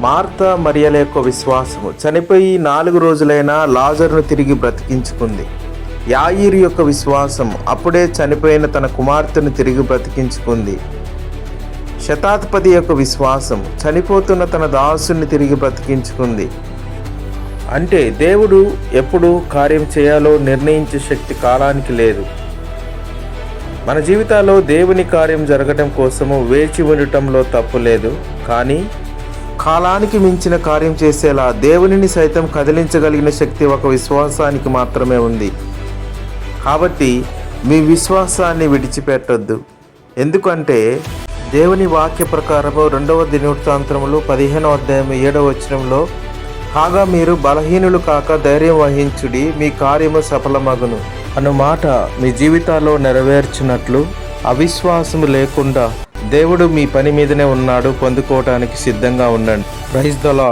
Martha మరియల యొక్క విశ్వాసము. చనిపోయి 4 రోజులైనా లాజరును తిరిగి బ్రతికించుకుంది. యాయీరు యొక్క విశ్వాసం, అప్పుడే చనిపోయిన తన కుమార్తెను తిరిగి బ్రతికించుకుంది. శతాధిపతి యొక్క విశ్వాసం, చనిపోతున్న తన దాసుని తిరిగి బ్రతికించుకుంది. అంటే దేవుడు ఎప్పుడు కార్యం చేయాలో నిర్ణయించే శక్తి కాలానికి లేదు. మన జీవితాల్లో దేవుని కార్యం జరగటం కోసము వేచి ఉండటంలో తప్పు లేదు. కానీ కాలానికి మించిన కార్యం చేసేలా దేవునిని సైతం కదిలించగలిగిన శక్తి ఒక విశ్వాసానికి మాత్రమే ఉంది. కాబట్టి మీ విశ్వాసాన్ని విడిచిపెట్టొద్దు. ఎందుకంటే దేవుని వాక్య ప్రకారము 2వ దినవృత్తాంతములు 15వ అధ్యాయం 7వ వచనంలో, కాగా మీరు బలహీనులు కాక ధైర్యం వహించుడి, మీ కార్యము సఫలమగును అను మాట మీ జీవితాల్లో నెరవేర్చినట్లు అవిశ్వాసము లేకుండా దేవుడు మీ పని మీదనే ఉన్నాడు. పొందుకోవటానికి సిద్ధంగా ఉండండి. Praise the lord.